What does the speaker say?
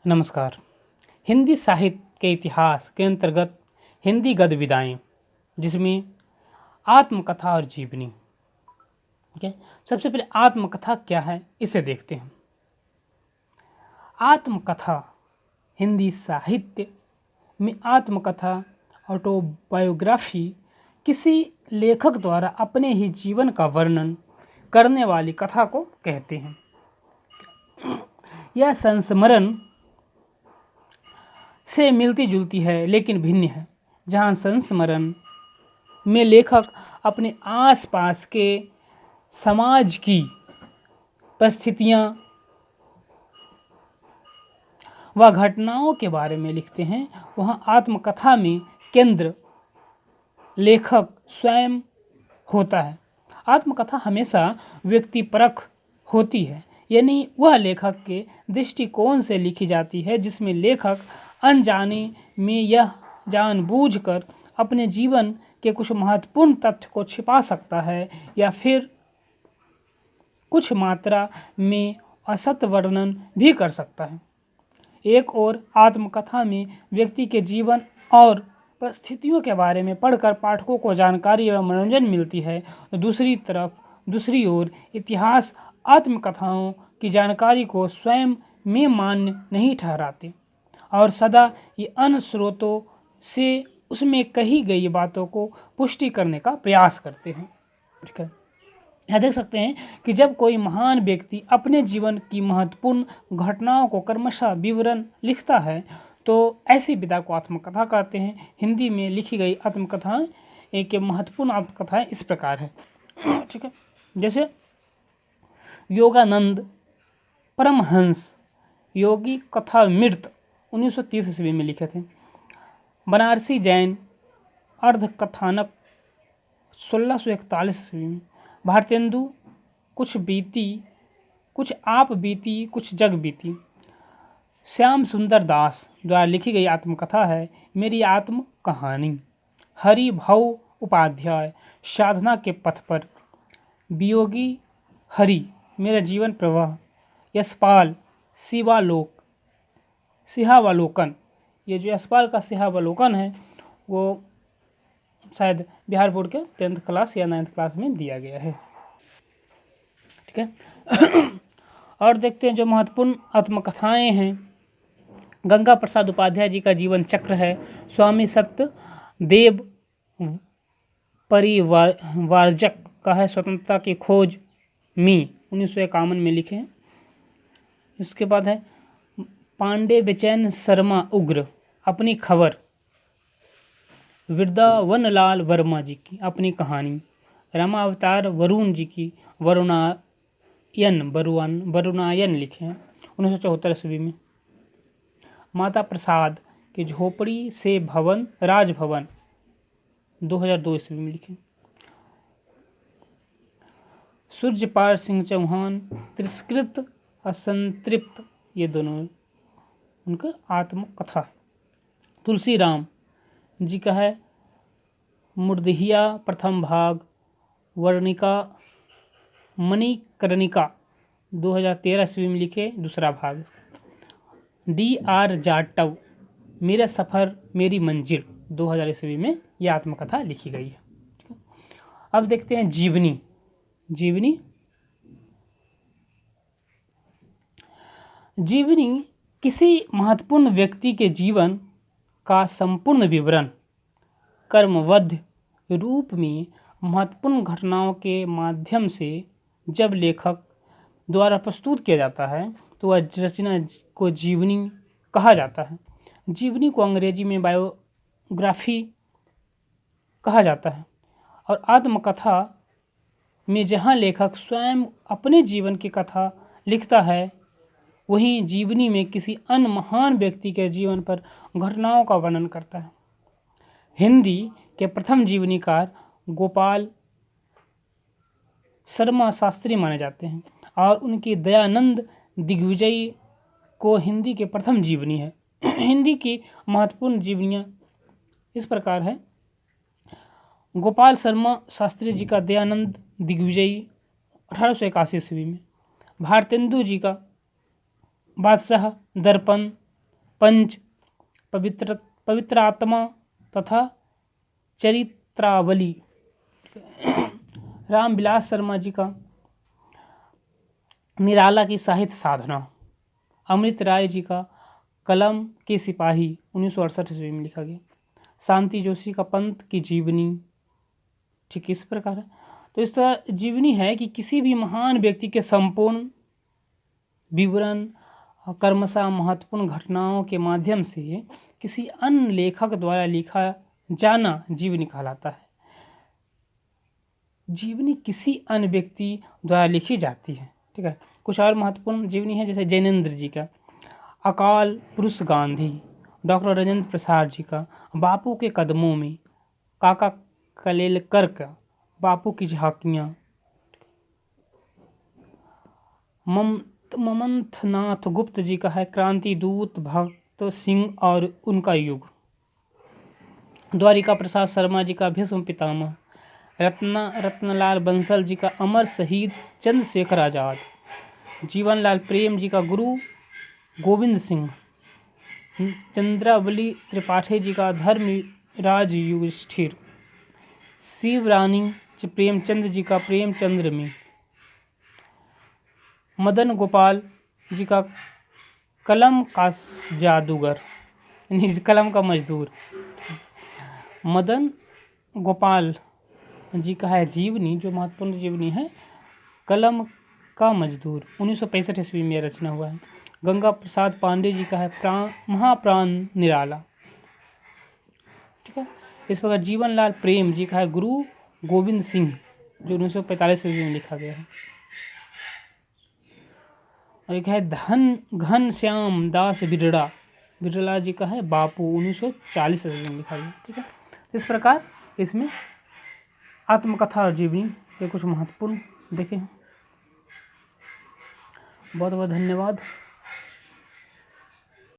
नमस्कार। हिंदी साहित्य के इतिहास के अंतर्गत हिंदी गद्य विधाएँ, जिसमें आत्मकथा और जीवनी। ठीक है, सबसे पहले आत्मकथा क्या है इसे देखते हैं। आत्मकथा हिंदी साहित्य में आत्मकथा, ऑटोबायोग्राफी, किसी लेखक द्वारा अपने ही जीवन का वर्णन करने वाली कथा को कहते हैं। यह संस्मरण से मिलती जुलती है लेकिन भिन्न है। जहाँ संस्मरण में लेखक अपने आसपास के समाज की परिस्थितियाँ व घटनाओं के बारे में लिखते हैं, वहाँ आत्मकथा में केंद्र लेखक स्वयं होता है। आत्मकथा हमेशा व्यक्तिपरक होती है, यानी वह लेखक के दृष्टिकोण से लिखी जाती है, जिसमें लेखक अनजाने में यह जानबूझकर अपने जीवन के कुछ महत्वपूर्ण तथ्य को छिपा सकता है या फिर कुछ मात्रा में असत्य वर्णन भी कर सकता है। एक और आत्मकथा में व्यक्ति के जीवन और परिस्थितियों के बारे में पढ़कर पाठकों को जानकारी एवं मनोरंजन मिलती है, तो दूसरी ओर इतिहास आत्मकथाओं की जानकारी को स्वयं में मान्य नहीं ठहराते और सदा ये अन्य स्रोतों से उसमें कही गई बातों को पुष्टि करने का प्रयास करते हैं। ठीक है, यह देख सकते हैं कि जब कोई महान व्यक्ति अपने जीवन की महत्वपूर्ण घटनाओं को क्रमशः विवरण लिखता है तो ऐसी विधा को आत्मकथा कहते हैं। हिंदी में लिखी गई आत्मकथाएं, एक महत्वपूर्ण आत्मकथाएं इस प्रकार है। ठीक है, जैसे योगानंद परमहंस योगी कथामृत 1930 ईस्वी में लिखे थे। बनारसी जैन अर्धकथानक 1641 ईस्वी में। भारतेंदु कुछ बीती कुछ आप बीती कुछ जग बीती श्याम सुंदर दास द्वारा लिखी गई आत्मकथा है मेरी आत्म कहानी। हरि भाव उपाध्याय साधना के पथ पर। वियोगी हरि मेरा जीवन प्रवाह। यशपाल सिहावलोकन, ये जो यशपाल का सिहावलोकन है वो शायद बिहार बोर्ड के 10th क्लास या 9th क्लास में दिया गया है। ठीक है, और देखते हैं जो महत्वपूर्ण आत्मकथाएं हैं। गंगा प्रसाद उपाध्याय जी का जीवन चक्र है। स्वामी सत्य देव परिवारजक का है स्वतंत्रता की खोज में 1951 में लिखे हैं। इसके बाद है पांडे बेचैन शर्मा उग्र अपनी खबर। वृंदावनलाल वर्मा जी की अपनी कहानी। रामावतार वरुण जी की वरुणायन लिखे हैं 1974 ईस्वी में। माता प्रसाद की झोपड़ी से भवन राजभवन 2002 ईस्वी में लिखे। सूर्यपाल सिंह चौहान तिरस्कृत असंतृप्त, ये दोनों उनका आत्मकथा। तुलसी राम जी का है मुर्दहिया प्रथम भाग। वर्णिका मणिकर्णिका 2013 ईस्वी में लिखे दूसरा भाग। D.R. जाटव मेरा सफ़र मेरी मंजिल 2000 ईस्वी में यह आत्मकथा लिखी गई है। अब देखते हैं जीवनी किसी महत्वपूर्ण व्यक्ति के जीवन का संपूर्ण विवरण कर्मबद्ध रूप में महत्वपूर्ण घटनाओं के माध्यम से जब लेखक द्वारा प्रस्तुत किया जाता है तो वह रचना को जीवनी कहा जाता है। जीवनी को अंग्रेजी में बायोग्राफी कहा जाता है। और आत्मकथा में जहाँ लेखक स्वयं अपने जीवन की कथा लिखता है, वहीं जीवनी में किसी अन्य महान व्यक्ति के जीवन पर घटनाओं का वर्णन करता है। हिंदी के प्रथम जीवनीकार गोपाल शर्मा शास्त्री माने जाते हैं और उनकी दयानंद दिग्विजयी को हिंदी के प्रथम जीवनी है। हिंदी की महत्वपूर्ण जीवनियाँ इस प्रकार है। गोपाल शर्मा शास्त्री जी का दयानंद दिग्विजयी 1881 ईस्वी में। भारतेंदु जी का बादशाह दर्पण पंच, पवित्रात्मा तथा चरित्रावली। रामविलास शर्मा जी का निराला की साहित्य साधना। अमृत राय जी का कलम के सिपाही 1968 ईस्वी में लिखा गया। शांति जोशी का पंत की जीवनी। ठीक इस प्रकार है। तो इस तरह जीवनी है कि किसी भी महान व्यक्ति के संपूर्ण विवरण कर्मशः महत्वपूर्ण घटनाओं के माध्यम से किसी अन्य लेखक द्वारा लिखा जाना जीवनी कहलाता है। जीवनी किसी अन्य व्यक्ति द्वारा लिखी जाती है। ठीक है। कुछ और महत्वपूर्ण जीवनी है, जैसे जैनेन्द्र जी का अकाल पुरुष गांधी, डॉक्टर राजेंद्र प्रसाद जी का बापू के कदमों में, काका कलेलकर का बापू की झांकियाँ, ममंथनाथ गुप्त जी का है क्रांति दूत भगत सिंह और उनका युग, द्वारिका प्रसाद शर्मा जी का भीष्म पितामह, रत्नलाल बंसल जी का अमर शहीद चंद्रशेखर आजाद, जीवनलाल प्रेम जी का गुरु गोविंद सिंह, चंद्रावली त्रिपाठी जी का धर्मराज युधिष्ठिर, शिवरानी प्रेमचंद जी का प्रेमचंद्र में, मदन गोपाल जी का कलम का जादूगर, कलम का मजदूर, मदन गोपाल जी का है जीवनी, जो महत्वपूर्ण जीवनी है, कलम का मजदूर 1965 ईस्वी में रचना हुआ है। गंगा प्रसाद पांडे जी का है महाप्राण निराला। ठीक है। इस प्रकार जीवनलाल प्रेम जी का है गुरु गोविंद सिंह, जो 1945 ईस्वी में लिखा गया है। और एक है घन श्याम दास बिरला जी का है बापू 1940 ईस्वी में लिखा गया। ठीक है। इस प्रकार इसमें आत्मकथा और जीवनी के कुछ महत्वपूर्ण देखे हैं। बहुत बहुत धन्यवाद।